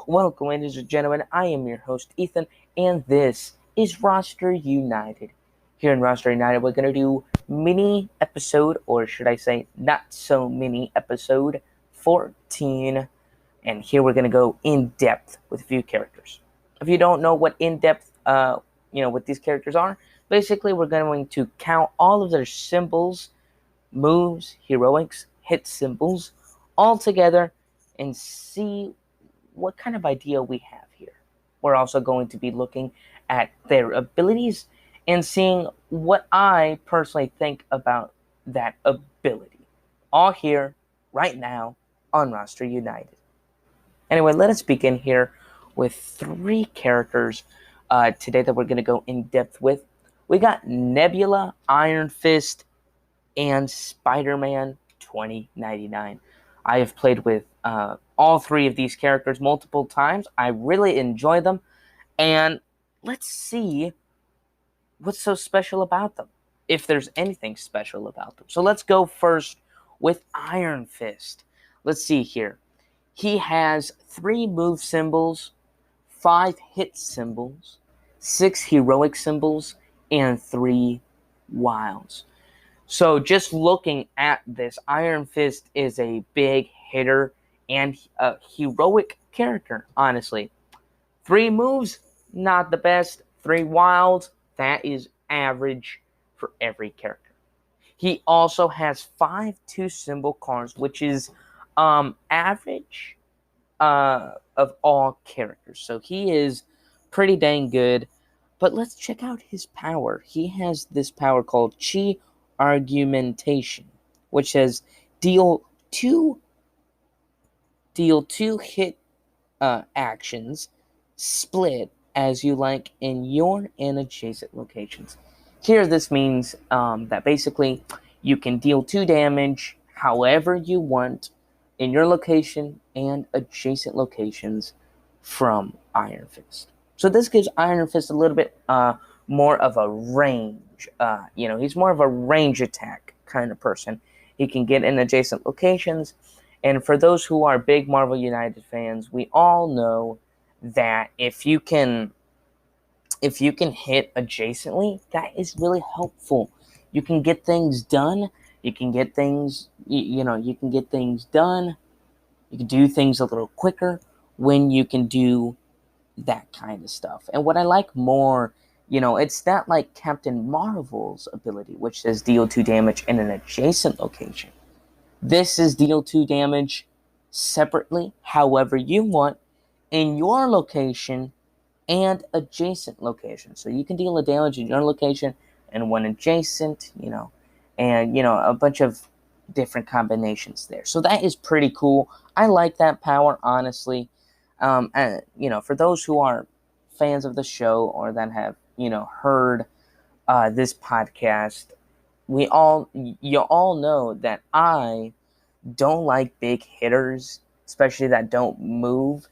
Welcome, ladies and gentlemen. I am your host, Ethan, and this is Roster United. Here in Roster United, we're going to do mini episode, or should I say, not so mini episode 14. And here we're going to go in depth with a few characters. If you don't know what in depth, what these characters are, basically we're going to count all of their symbols, moves, heroics, hit symbols, all together and see what kind of idea we have here. We're also going to be looking at their abilities and seeing what I personally think about that ability. All here, right now, on Roster United. Anyway, let us begin here with three characters today that we're going to go in depth with. We got Nebula, Iron Fist, and Spider-Man 2099. I have played with all three of these characters multiple times. I really enjoy them, and let's see what's so special about them, if there's anything special about them. So let's go first with Iron Fist. Let's see here. He has 3 move symbols, 5 hit symbols, 6 heroic symbols, and 3 wilds. So just looking at this, Iron Fist is a big hitter and a heroic character, honestly. 3 moves, not the best. 3 wilds, that is average for every character. He also has 5 2-symbol cards, which is average of all characters. So he is pretty dang good. But let's check out his power. He has this power called Chi Argumentation, which says deal two hit actions split as you like in your and adjacent locations. Here this means that basically you can deal 2 damage however you want in your location and adjacent locations from Iron Fist. So this gives Iron Fist a little bit more of a range. He's more of a range attack kind of person. He can get in adjacent locations. And for those who are big Marvel United fans, we all know that if you can hit adjacently, that is really helpful. You can get things done. You can get things, you can get things done. You can do things a little quicker when you can do that kind of stuff. And what I like more, it's not like Captain Marvel's ability, which says deal 2 damage in an adjacent location. This is deal 2 damage separately, however you want, in your location and adjacent location. So you can deal a damage in your location and one adjacent, and a bunch of different combinations there. So that is pretty cool. I like that power, honestly. And, for those who are fans of the show or that have, heard this podcast, you all know that I don't like big hitters, especially that don't move.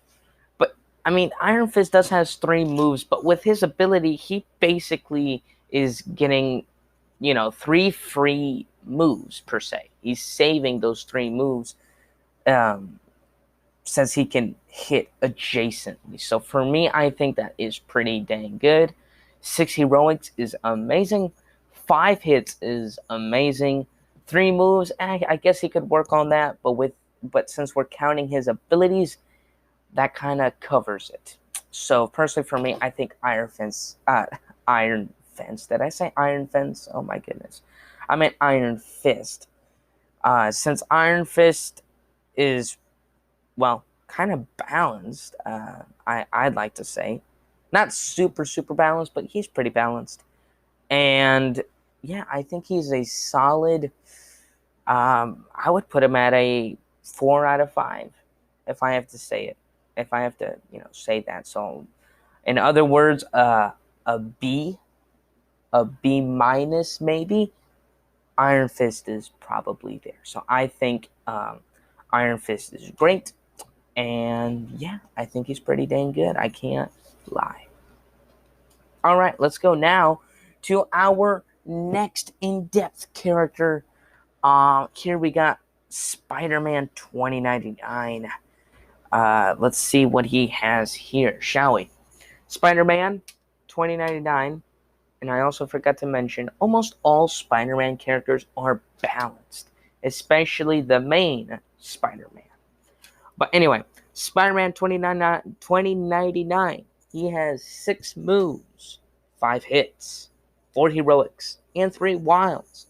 But, Iron Fist has 3 moves, but with his ability, he basically is getting, 3 free moves, per se. He's saving those 3 moves, since he can hit adjacently. So for me, I think that is pretty dang good. 6 heroics is amazing. 5 hits is amazing. 3 moves, I guess he could work on that, but since we're counting his abilities, that kind of covers it. So personally for me, I think Iron Fence. Did I say Iron Fence? Oh my goodness. I meant Iron Fist. Since Iron Fist is, kind of balanced, I'd like to say. Not super, super balanced, but he's pretty balanced. And, yeah, I think he's a solid, I would put him at a 4 out of 5, if I have to say it. If I have to, say that. So, in other words, a B minus maybe. Iron Fist is probably there. So I think Iron Fist is great. And yeah, I think he's pretty dang good. I can't lie. All right, let's go now to our next in-depth character. Here we got Spider-Man 2099. Let's see what he has here, shall we? Spider-Man 2099, and I also forgot to mention, almost all Spider-Man characters are balanced, especially the main Spider-Man. But anyway, Spider-Man 2099, he has 6 moves, 5 hits, 4 heroics, and 3 wilds.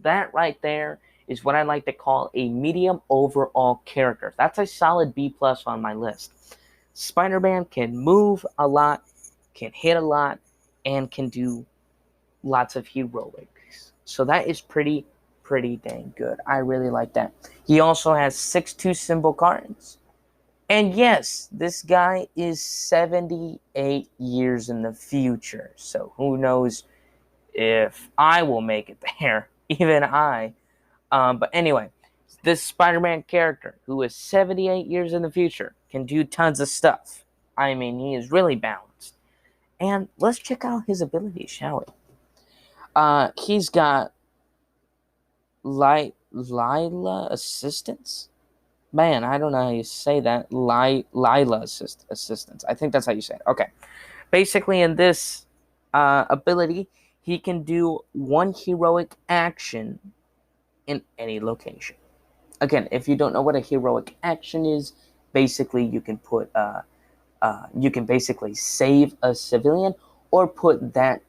That right there is what I like to call a medium overall character. That's a solid B+ on my list. Spider-Man can move a lot, can hit a lot, and can do lots of heroics. So that is pretty dang good. I really like that. He also has 6 2 symbol cards. And yes, this guy is 78 years in the future. So who knows if I will make it there. Even I. But anyway, this Spider-Man character who is 78 years in the future can do tons of stuff. I mean, he is really balanced. And let's check out his abilities, shall we? He's got Lila assistance. Man, I don't know how you say that. Lila assistance. I think that's how you say it. Okay. Basically, in this ability, he can do 1 heroic action in any location. Again, if you don't know what a heroic action is, basically you can put you can basically save a civilian or put that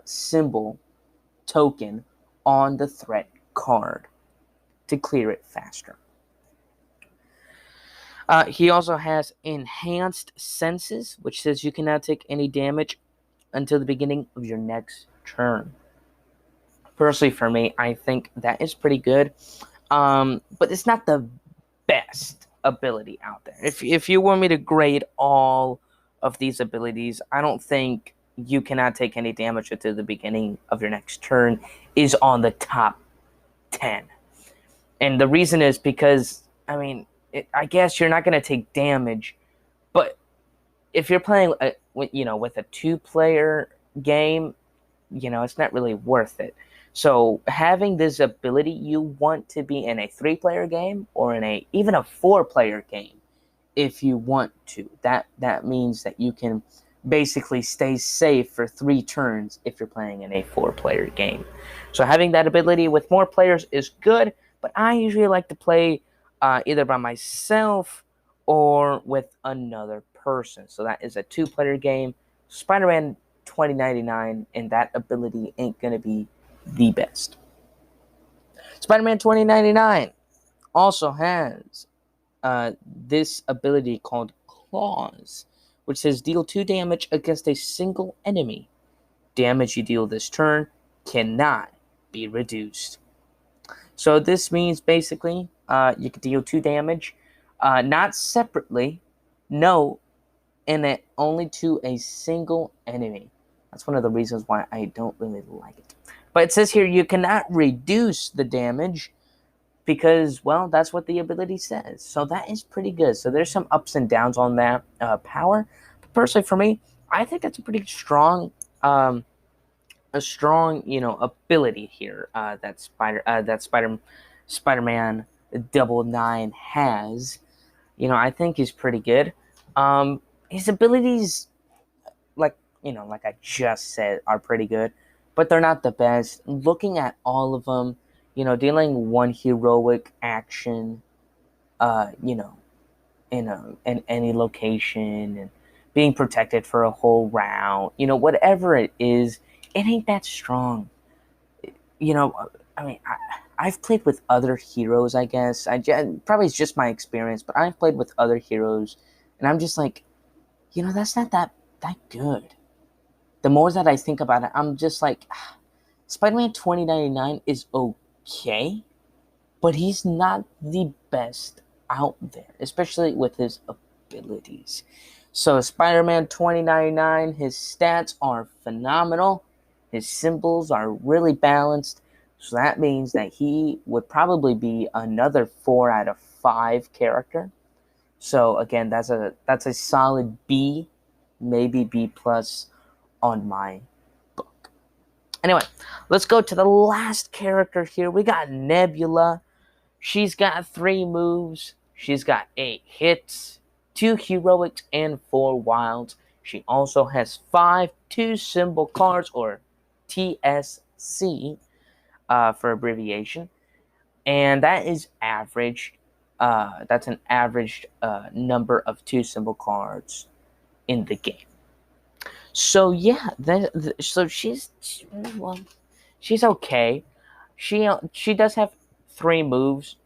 symbol token on the threat card to clear it faster. He also has enhanced senses, which says you cannot take any damage until the beginning of your next turn. Personally, for me, I think that is pretty good. But it's not the best ability out there. If you want me to grade all of these abilities, I don't think you cannot take any damage until the beginning of your next turn is on the top 10. And the reason is because, I mean, I guess you're not going to take damage, but if you're playing, with a 2-player game, it's not really worth it. So having this ability, you want to be in a 3-player game or in even a 4-player game, if you want to. That means that you can basically stay safe for 3 turns if you're playing in a 4-player game. So having that ability with more players is good, but I usually like to play either by myself or with another person. So that is a 2-player game. Spider-Man 2099, and that ability ain't going to be the best. Spider-Man 2099 also has this ability called Claws, which says deal 2 damage against a single enemy. Damage you deal this turn cannot be reduced. So this means basically you can deal 2 damage, not separately, no, and only to a single enemy. That's one of the reasons why I don't really like it. But it says here you cannot reduce the damage because, well, that's what the ability says. So that is pretty good. So there's some ups and downs on that power. But personally, for me, I think that's a pretty strong ability here that Spider-Man 999 has. I think he's pretty good. His abilities, like I just said, are pretty good, but they're not the best. Looking at all of them, dealing 1 heroic action, in any location, and being protected for a whole round, whatever it is, it ain't that strong. I mean, I've played with other heroes, I guess. Probably it's just my experience, but I've played with other heroes, and I'm just like, that's not that good. The more that I think about it, I'm just like, Spider-Man 2099 is okay, but he's not the best out there, especially with his abilities. So Spider-Man 2099, his stats are phenomenal. His symbols are really balanced. So that means that he would probably be another 4 out of 5 character. So again, that's a solid B, maybe B+ on my book. Anyway, let's go to the last character here. We got Nebula. She's got 3 moves. She's got 8 hits. 2 heroics, and 4 wilds. She also has 5 2-symbol cards, or TSC for abbreviation, and that is average. That's an averaged number of 2-symbol cards in the game. So yeah, so well, she's okay. She does have 3 moves,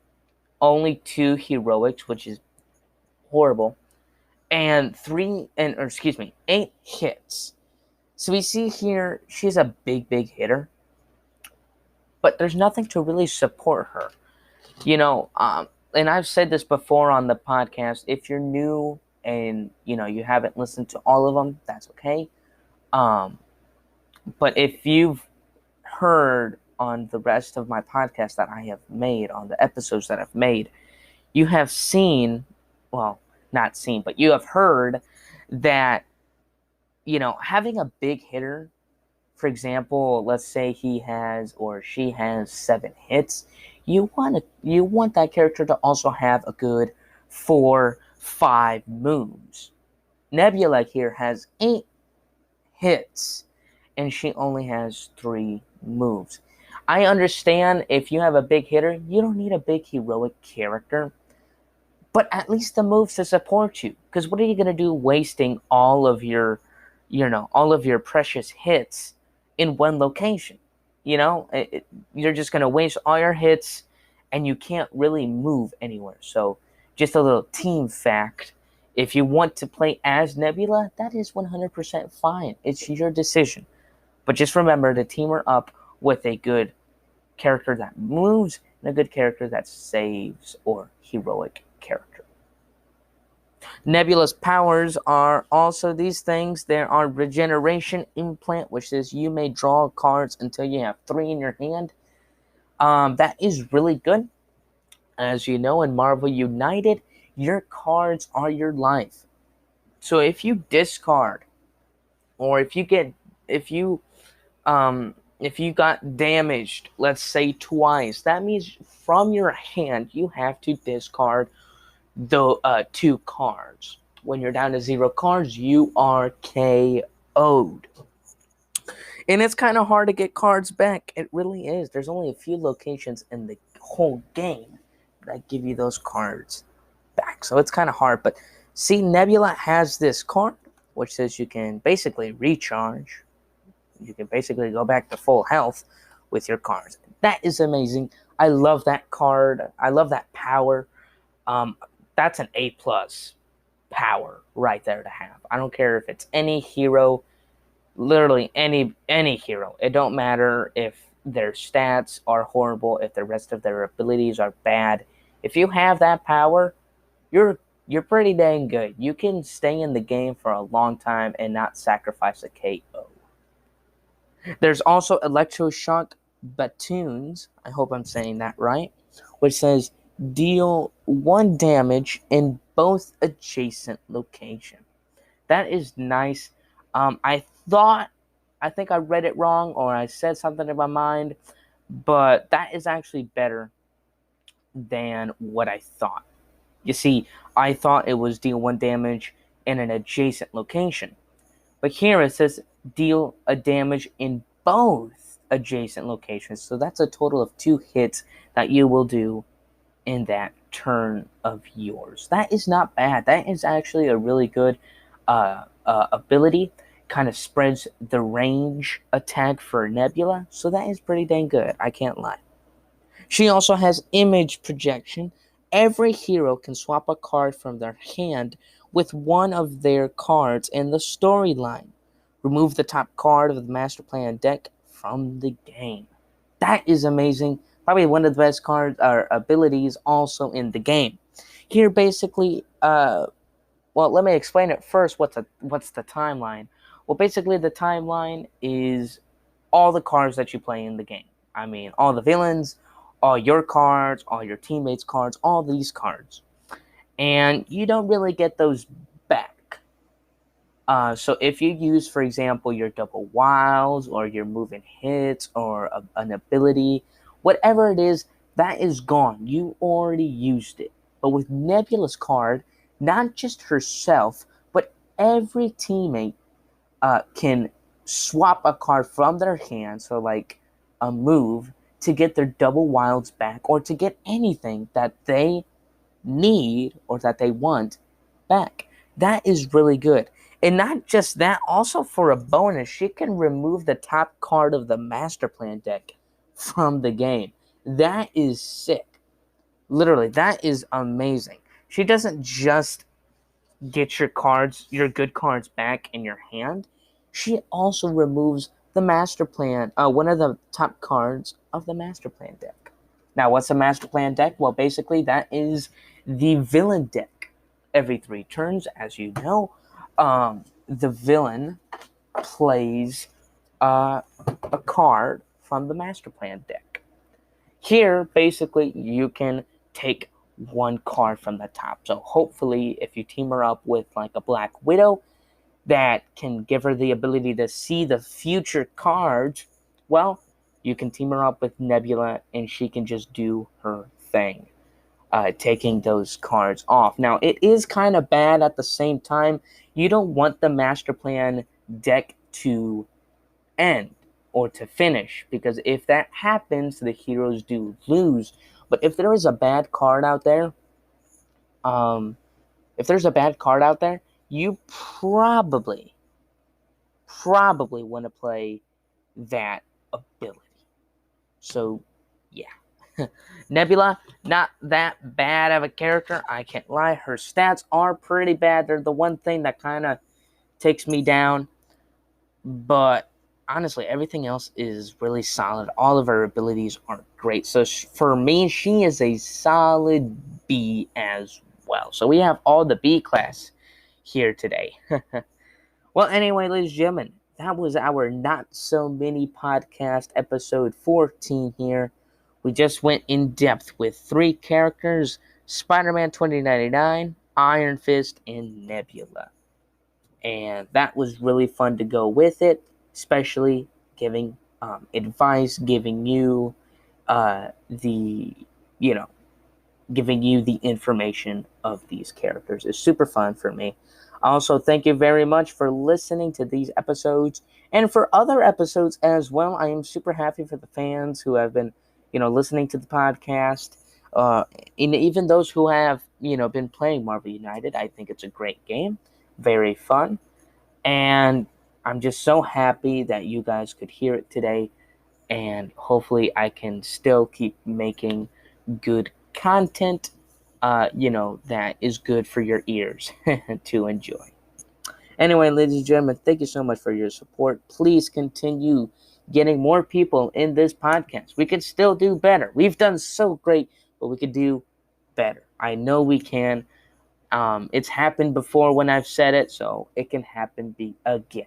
only 2 heroics, which is horrible, and 8 hits. So we see here she's a big hitter, but there's nothing to really support her. And I've said this before on the podcast. If you're new and you haven't listened to all of them, that's okay. But if you've heard on the rest of my podcast that I have made, on the episodes that I've made, you have seen, well, not seen, but you have heard that, having a big hitter, for example, let's say he has or she has 7 hits, you want that character to also have a good 4-5 moves. Nebula here has 8 hits, and she only has 3 moves. I understand if you have a big hitter, you don't need a big heroic character, but at least the moves to support you. Because what are you going to do wasting all of your precious hits in one location? You're just going to waste all your hits, and you can't really move anywhere. So just a little team fact. If you want to play as Nebula, that is 100% fine. It's your decision. But just remember to team her up with a good character that moves and a good character that saves, or heroic character. Nebula's powers are also these things. There are Regeneration Implant, which says you may draw cards until you have 3 in your hand. That is really good. As you know, in Marvel United, your cards are your life. So if you discard, or if you got damaged, let's say twice, that means from your hand you have to discard the 2 cards. When you're down to 0 cards, you are KO'd. And it's kind of hard to get cards back. It really is. There's only a few locations in the whole game that give you those cards back. So it's kind of hard. But see, Nebula has this card, which says you can basically recharge. You can basically go back to full health with your cards. That is amazing. I love that card. I love that power. That's an A+ power right there to have. I don't care if it's any hero, literally any hero. It don't matter if their stats are horrible, if the rest of their abilities are bad. If you have that power, you're pretty dang good. You can stay in the game for a long time and not sacrifice a KO. There's also Electroshock Batoons, I hope I'm saying that right, which says deal 1 damage in both adjacent locations. That is nice. I think I read it wrong, or I said something in my mind, but that is actually better than what I thought. You see, I thought it was deal 1 damage in an adjacent location, but here it says deal a damage in both adjacent locations. So that's a total of 2 hits that you will do in that turn of yours. That is not bad. That is actually a really good ability. Kind of spreads the range attack for Nebula. So that is pretty dang good. I can't lie. She also has image projection. Every hero can swap a card from their hand with one of their cards in the storyline. Remove the top card of the Master Plan deck from the game. That is amazing. Probably one of the best cards or abilities also in the game. Here, basically, well, let me explain it first. What's the timeline? Well, basically, the timeline is all the cards that you play in the game. I mean, all the villains, all your cards, all your teammates' cards, all these cards. And you don't really get those back. So if you use, for example, your double wilds, or your moving hits, or an ability, whatever it is, that is gone. You already used it. But with Nebula's card, not just herself, but every teammate can swap a card from their hand, so like a move, to get their double wilds back or to get anything that they need or that they want back. That is really good. And not just that, also for a bonus, she can remove the top card of the Master Plan deck from the game. That is sick. Literally, that is amazing. She doesn't just get your good cards back in your hand. She also removes the Master Plan, one of the top cards of the Master Plan deck. Now, what's a Master Plan deck? Well, basically, that is the villain deck. Every 3 turns, as you know, the villain plays a card from the Master Plan deck. Here, basically, you can take one card from the top. So hopefully, if you team her up with like a Black Widow that can give her the ability to see the future cards, well, you can team her up with Nebula and she can just do her thing, taking those cards off. Now, it is kind of bad at the same time. You don't want the Master Plan deck to end or to finish, because if that happens, the heroes do lose. But if there is a bad card out there, you probably want to play that ability. So, yeah. Nebula, not that bad of a character, I can't lie. Her stats are pretty bad. They're the one thing that kind of takes me down. But honestly, everything else is really solid. All of her abilities are great. So for me, she is a solid B as well. So we have all the B class here today. Well, anyway, ladies and gentlemen, that was our Not So Mini podcast, episode 14 here. We just went in depth with 3 characters: Spider-Man 2099, Iron Fist, and Nebula. And that was really fun to go with it, especially giving advice, giving you the, giving you the information of these characters is super fun for me. Also, thank you very much for listening to these episodes and for other episodes as well. I am super happy for the fans who have been, listening to the podcast. And even those who have, been playing Marvel United. I think it's a great game, very fun, and I'm just so happy that you guys could hear it today. And hopefully, I can still keep making good content, that is good for your ears to enjoy. Anyway, ladies and gentlemen, thank you so much for your support. Please continue getting more people in this podcast. We can still do better. We've done so great, but we could do better. I know we can. It's happened before when I've said it, so it can happen again.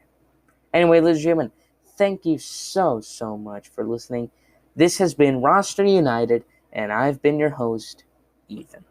Anyway, ladies and gentlemen, thank you so much for listening. This has been Roster United, and I've been your host, Ethan.